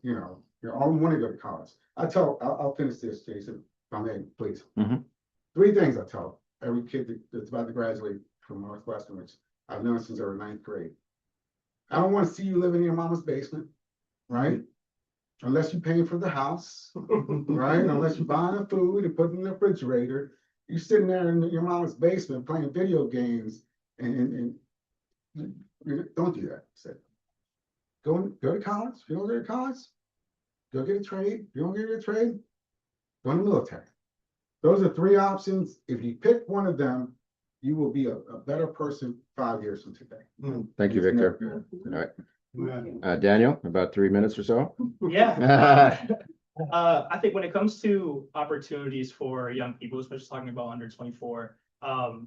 S3: all of them want to go to college. I'll finish this, Jason, if I may, please. 3 things I tell every kid that's about to graduate from Northwestern, which I've known since they were 9th grade. I don't want to see you living in your mama's basement, right? Unless you're paying for the house, right? Unless you're buying the food and putting in the refrigerator. You're sitting there in your mama's basement playing video games, and don't do that. So go to college. If you don't go to college, go get a trade. If you don't get a trade, go in the military. Those are 3 options. If you pick one of them, you will be a better person 5 years from today.
S2: Thank you, Victor. All right. Daniel, about 3 minutes or so.
S4: Yeah. I think when it comes to opportunities for young people, especially talking about under 24,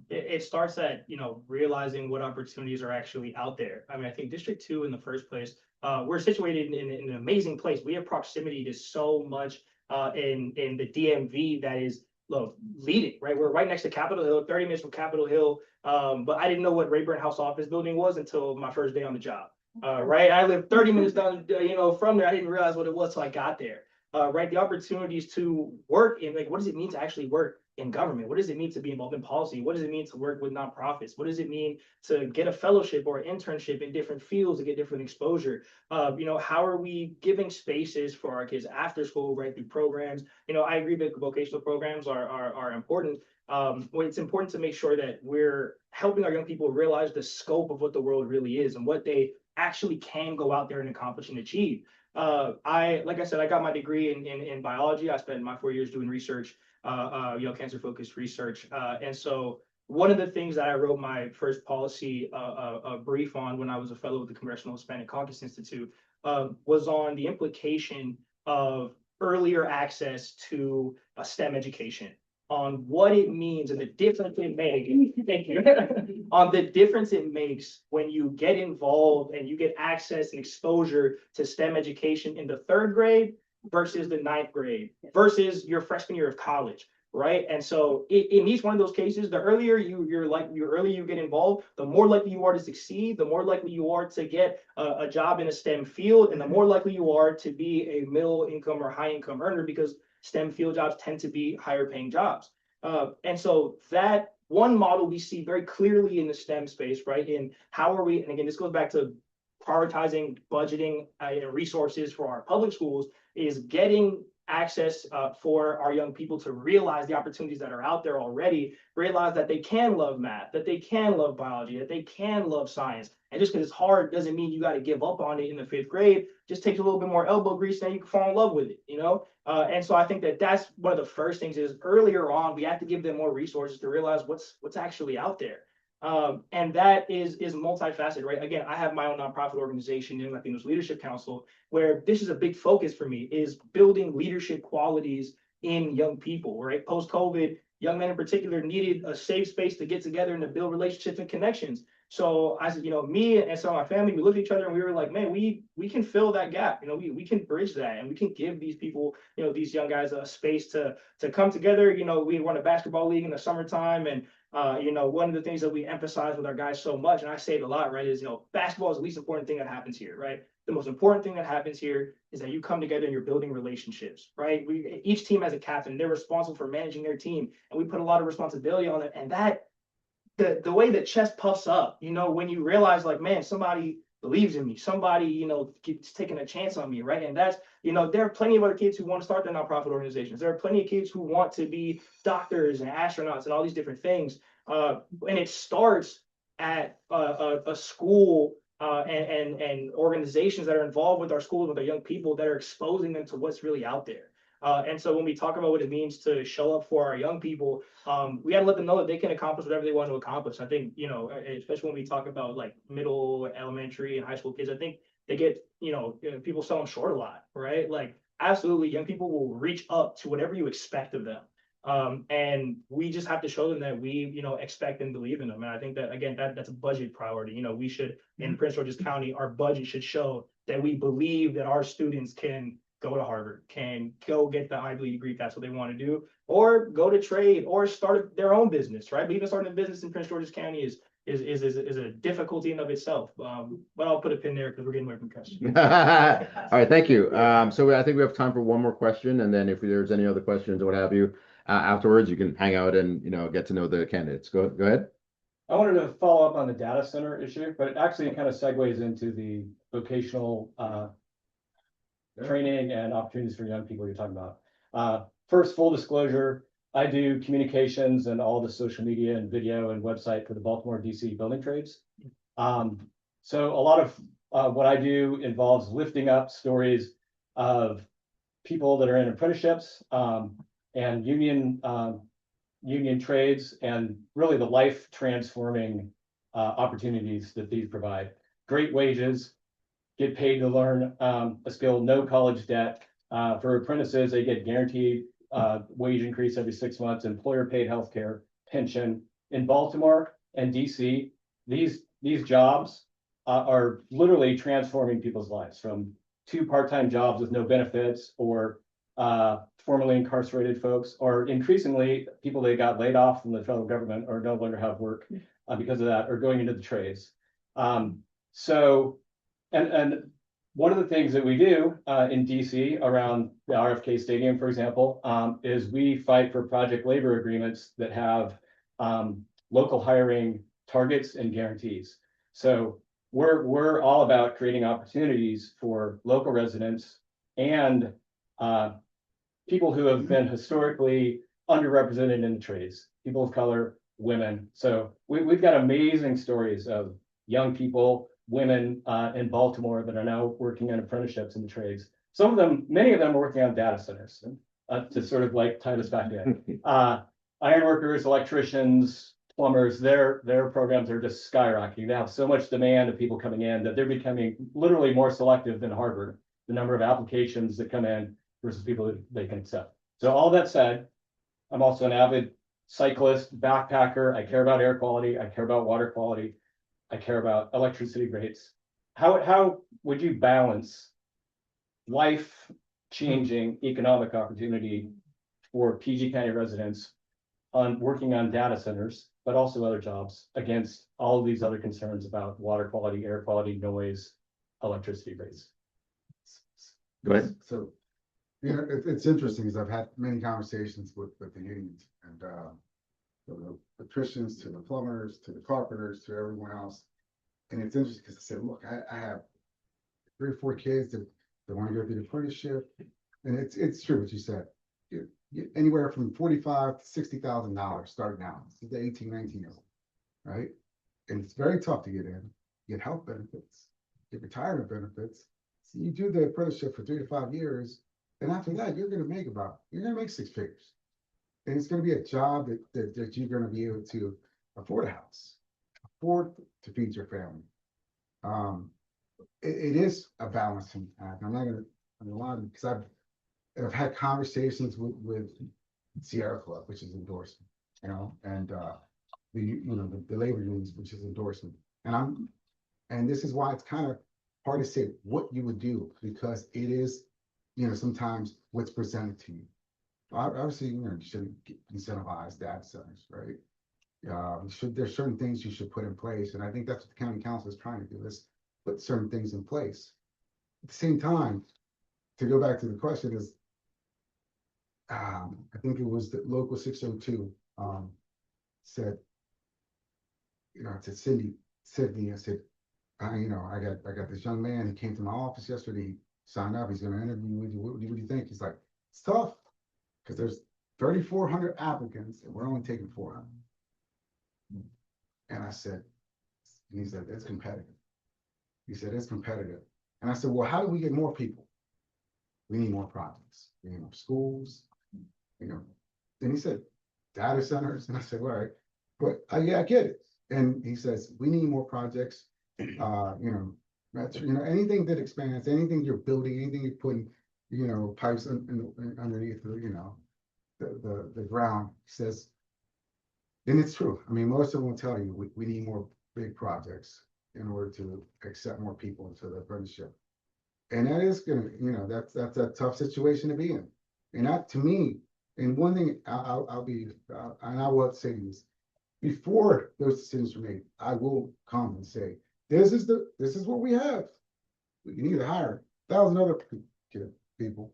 S4: it starts at, realizing what opportunities are actually out there. I mean, I think District 2 in the first place, we're situated in an amazing place. We have proximity to so much in the DMV that is leading, right? We're right next to Capitol Hill, 30 minutes from Capitol Hill. But I didn't know what Rayburn House office building was until my first day on the job. Right. I live 30 minutes down, from there. I didn't realize what it was till I got there. Right. The opportunities to work in, what does it mean to actually work in government? What does it mean to be involved in policy? What does it mean to work with nonprofits? What does it mean to get a fellowship or internship in different fields to get different exposure? How are we giving spaces for our kids after school, right, through programs? I agree that vocational programs are important. It's important to make sure that we're helping our young people realize the scope of what the world really is and what they actually can go out there and accomplish and achieve. Like I said, I got my degree in biology. I spent my 4 years doing research, cancer focused research. And so one of the things that I wrote my first policy brief on when I was a fellow with the Congressional Hispanic Caucus Institute was on the implication of earlier access to STEM education, on what it means and the difference it makes. Thank you. On the difference it makes when you get involved and you get access and exposure to STEM education in the 3rd grade versus the 9th grade versus your freshman year of college. Right. And so in each one of those cases, the earlier you get involved, the more likely you are to succeed, the more likely you are to get a job in a STEM field, and the more likely you are to be a middle income or high income earner, because STEM field jobs tend to be higher paying jobs. And so that one model we see very clearly in the STEM space, right? In how are we, and again, this goes back to prioritizing, budgeting, resources for our public schools, is getting access for our young people to realize the opportunities that are out there already, realize that they can love math, that they can love biology, that they can love science. And just because it's hard doesn't mean you got to give up on it in the 5th grade. Just takes a little bit more elbow grease and you can fall in love with it, you know? And so I think that that's one of the first things is earlier on, we have to give them more resources to realize what's actually out there. And that is multifaceted, right? Again, I have my own nonprofit organization, Young Latinos Leadership Council, where this is a big focus for me, is building leadership qualities in young people, right? Post-COVID, young men in particular needed a safe space to get together and to build relationships and connections. So I said, me and some of my family, we looked at each other and we were like, man, we can fill that gap. We can bridge that, and we can give these people, these young guys a space to come together. We run a basketball league in the summertime, and one of the things that we emphasize with our guys so much, and I say it a lot, right, is, basketball is the least important thing that happens here, right? The most important thing that happens here is that you come together and you're building relationships, right? Each team has a captain. They're responsible for managing their team, and we put a lot of responsibility on it. And that, the way that chest puffs up, when you realize, like, man, somebody believes in me, somebody, keeps taking a chance on me, right? And that's, there are plenty of other kids who want to start their nonprofit organizations. There are plenty of kids who want to be doctors and astronauts and all these different things. And it starts at a school and organizations that are involved with our schools, with our young people, that are exposing them to what's really out there. And so when we talk about what it means to show up for our young people, we got to let them know that they can accomplish whatever they want to accomplish. I think, especially when we talk about like middle, elementary, and high school kids, I think they get, people sell them short a lot, right? Like, absolutely, young people will reach up to whatever you expect of them. And we just have to show them that we, expect and believe in them. And I think that, again, that's a budget priority. We should, in Prince George's County, our budget should show that we believe that our students can go to Harvard, can go get the Ivy League degree if that's what they want to do, or go to trade, or start their own business, right? But even starting a business in Prince George's County is a difficulty in of itself. But I'll put a pin there because we're getting away from questions.
S2: All right, thank you. So I think we have time for one more question, and then if there's any other questions or what have you, afterwards, you can hang out and get to know the candidates. Go ahead.
S8: I wanted to follow up on the data center issue, but it actually kind of segues into the vocational training and opportunities for young people you're talking about. First, full disclosure, I do communications and all the social media and video and website for the Baltimore DC building trades. So a lot of what I do involves lifting up stories of people that are in apprenticeships and union trades, and really the life transforming opportunities that these provide. Great wages, get paid to learn a skill, no college debt. For apprentices, they get guaranteed wage increase every 6 months, employer paid healthcare, pension. In Baltimore and DC, these jobs are literally transforming people's lives, from 2 part-time jobs with no benefits, or formerly incarcerated folks, or increasingly people that got laid off from the federal government or no longer have work because of that, or going into the trades. And one of the things that we do in DC around the RFK Stadium, for example, is we fight for project labor agreements that have local hiring targets and guarantees. So we're all about creating opportunities for local residents and people who have been historically underrepresented in the trades, people of color, women. So we've got amazing stories of young people women in Baltimore that are now working on apprenticeships in the trades. Some of them, many of them are working on data centers, to sort of like tie this back in. Ironworkers, electricians, plumbers, their programs are just skyrocketing. They have so much demand of people coming in that they're becoming literally more selective than Harvard, the number of applications that come in versus people that they can accept. So all that said, I'm also an avid cyclist, backpacker. I care about air quality. I care about water quality. I care about electricity rates. How would you balance life-changing economic opportunity for PG County residents on working on data centers, but also other jobs against all of these other concerns about water quality, air quality, noise, electricity rates?
S2: Go ahead.
S3: So, you know, it's interesting because I've had many conversations with the unions and, from the electricians to the plumbers, to the carpenters, to everyone else. And it's interesting because I said, look, I have 3 or 4 kids that want to go through the apprenticeship. And it's true what you said. Anywhere from $45,000 to $60,000 starting out. This is the 18, 19-year-old, right? And it's very tough to get in, get health benefits, get retirement benefits. So you do the apprenticeship for 3 to 5 years, and after that, you're going to make 6 figures. And it's going to be a job that you're going to be able to afford a house, afford to feed your family. It is a balancing act. I'm not going to lie because I've had conversations with Sierra Club, which is endorsement, you know, and the labor unions, which is endorsement. And this is why it's kind of hard to say what you would do because it is, you know, sometimes what's presented to you. Obviously, you know, you shouldn't incentivize data centers, right? There's certain things you should put in place, and I think that's what the county council is trying to do, is put certain things in place. At the same time, to go back to the question is, I think it was the local 602 said, you know, to Sydney, I said, you know, I got this young man, he came to my office yesterday, he signed up, he's going to interview with you. What do you think? He's like, it's tough because there's 3,400 applicants and we're only taking 400. And I said, and he said, that's competitive. He said, it's competitive. And I said, well, how do we get more people? We need more projects. We need more schools, you know. Then he said, data centers. And I said, all right, but yeah, I get it. And he says, we need more projects. You know, that's, you know, anything that expands, anything you're building, anything you're putting, you know, pipes underneath the, you know, the ground. He says, and it's true. I mean, most of them will tell you we need more big projects in order to accept more people into the apprenticeship. And that is gonna, you know, that's a tough situation to be in. And that, to me, and one thing I'll be, and I will say this, before those decisions are made, I will come and say, this is what we have. We can either hire 1,000 other people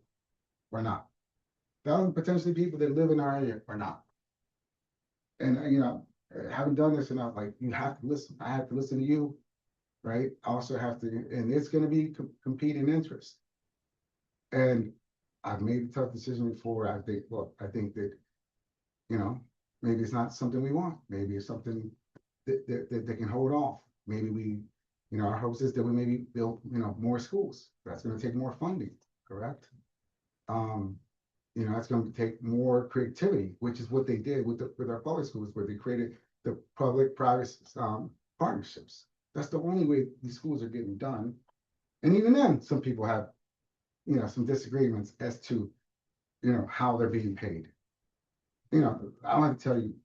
S3: or not. 1,000 potentially people that live in our area or not. And, you know, having done this enough, like, you have to listen. I have to listen to you, right? I also have to, and it's going to be competing interests. And I've made a tough decision before. I think that, you know, maybe it's not something we want. Maybe it's something that can hold off. Maybe we, you know, our hopes is that we maybe build, you know, more schools. That's going to take more funding, correct? You know, that's going to take more creativity, which is what they did with our public schools, where they created the public-private partnerships. That's the only way these schools are getting done. And even then, some people have, you know, some disagreements as to, you know, how they're being paid. You know, I don't have to tell you,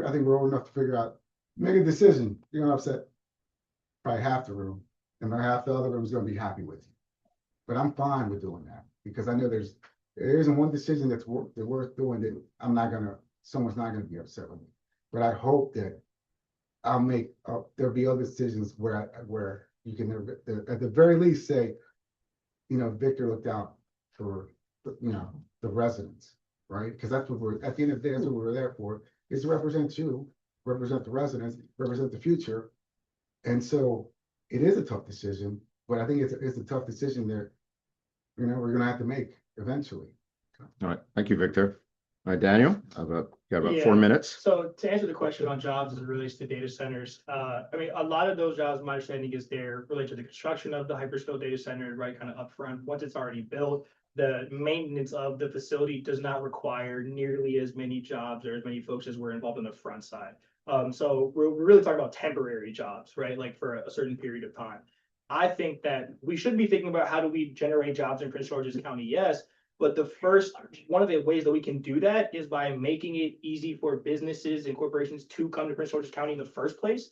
S3: I think we're old enough to figure out, make a decision, you're going to upset probably half the room, and half the other room is going to be happy with you. But I'm fine with doing that because I know there isn't one decision that's worth doing that someone's not going to be upset with me. But I hope that I'll make, there'll be other decisions where you can, at the very least, say, you know, Victor looked out for, you know, the residents, right? Because that's what at the end of the day, that's what we're there for, is to represent you, represent the residents, represent the future. And so it is a tough decision, but I think it's a tough decision that, you know, we're going to have to make eventually.
S2: All right. Thank you, Victor. All right, Daniel, how about Got about
S4: Yeah.
S2: 4 minutes.
S4: So to answer the question on jobs as it relates to data centers, I mean, a lot of those jobs, my understanding is they're related to the construction of the hyperscale data center, right? Kind of upfront. Once it's already built, the maintenance of the facility does not require nearly as many jobs or as many folks as were involved on the front side. So we're really talking about temporary jobs, right? Like for a certain period of time. I think that we should be thinking about how do we generate jobs in Prince George's County? Yes. But one of the ways that we can do that is by making it easy for businesses and corporations to come to Prince George's County in the first place.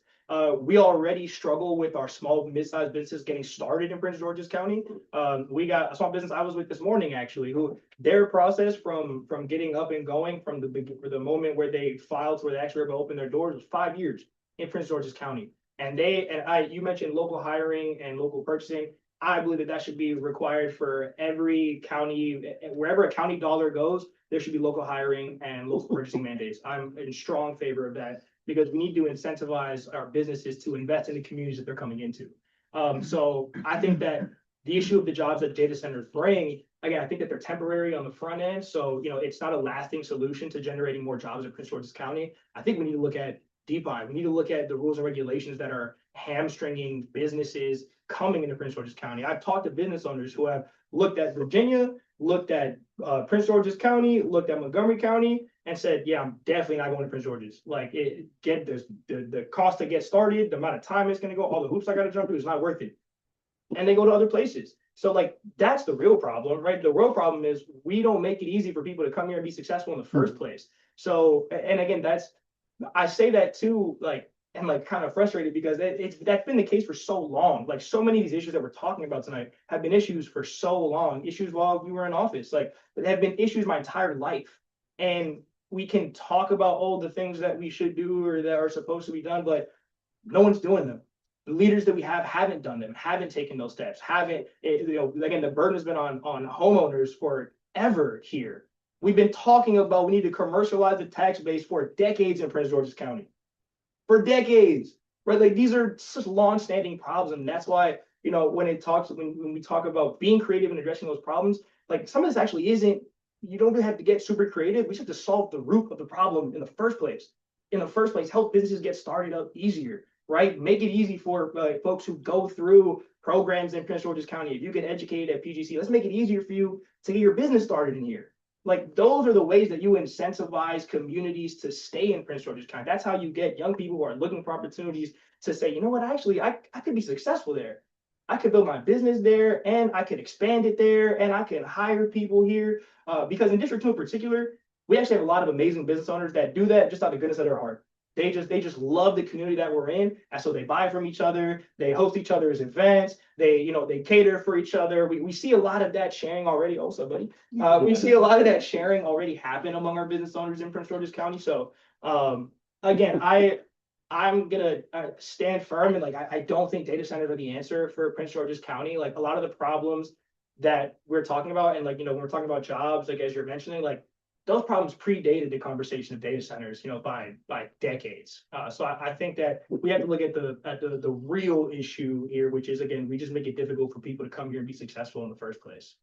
S4: We already struggle with our small mid-sized businesses getting started in Prince George's County. We got a small business I was with this morning, actually, who their process from getting up and going from the moment where they filed to where they actually were able to open their doors was 5 years in Prince George's County. And you mentioned local hiring and local purchasing. I believe that should be required for every county, wherever a county dollar goes, there should be local hiring and local purchasing mandates. I'm in strong favor of that because we need to incentivize our businesses to invest in the communities that they're coming into. So I think that the issue of the jobs that data centers bring, again, I think that they're temporary on the front end. So, it's not a lasting solution to generating more jobs in Prince George's County. I think we need to look at DeFi. We need to look at the rules and regulations that are hamstringing businesses coming into Prince George's County. I've talked to business owners who have looked at Virginia, looked at Prince George's County, looked at Montgomery County, and said, "Yeah, I'm definitely not going to Prince George's. Like, the cost to get started, the amount of time it's going to go, all the hoops I got to jump through is not worth it." And they go to other places. So, like, that's the real problem, right? The real problem is we don't make it easy for people to come here and be successful in the first place. So, and again, I say that too, and kind of frustrated because that's been the case for so long. Like, so many of these issues that we're talking about tonight have been issues for so long, issues while we were in office, like that have been issues my entire life. And we can talk about all the things that we should do or that are supposed to be done, but no one's doing them. The leaders that we have haven't done them, haven't taken those steps, again, the burden has been on homeowners forever here. We've been talking about we need to commercialize the tax base for decades in Prince George's County. For decades, right? Like, these are such long-standing problems, and that's why, when we talk about being creative and addressing those problems, like, some of this actually isn't. You don't really have to get super creative. We just have to solve the root of the problem in the first place. Help businesses get started up easier, right? Make it easy for folks who go through programs in Prince George's County. If you get educated at PGC, let's make it easier for you to get your business started in here. Like, those are the ways that you incentivize communities to stay in Prince George's County. That's how you get young people who are looking for opportunities to say, you know what, actually, I could be successful there. I could build my business there, and I could expand it there, and I can hire people here. Because in District 2 in particular, we actually have a lot of amazing business owners that do that just out of the goodness of their heart. They just love the community that we're in, and so they buy from each other. They host each other's events. They cater for each other. We see a lot of that sharing already. Also, buddy, we see a lot of that sharing already happen among our business owners in Prince George's County. So, again, I'm gonna stand firm and I don't think data centers are the answer for Prince George's County. Like, a lot of the problems that we're talking about, and when we're talking about jobs, like as you're mentioning, those problems predated the conversation of data centers, by decades. So I think that we have to look at the real issue here, which is, again, we just make it difficult for people to come here and be successful in the first place.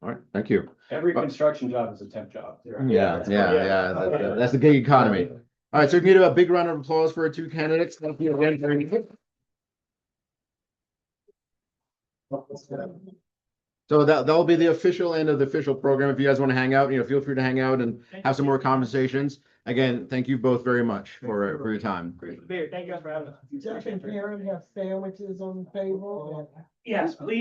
S2: All right, thank you.
S8: Every construction job is a temp job.
S2: Yeah. That's the gig economy. All right, so we can give a big round of applause for our two candidates. Thank you again for being. So that'll be the official end of the official program. If you guys want to hang out, feel free to hang out and have some more conversations. Again, thank you both very much for your time.
S4: Thank you guys for having us.
S9: Jeff and Karen have sandwiches on the table.
S4: Yes, please.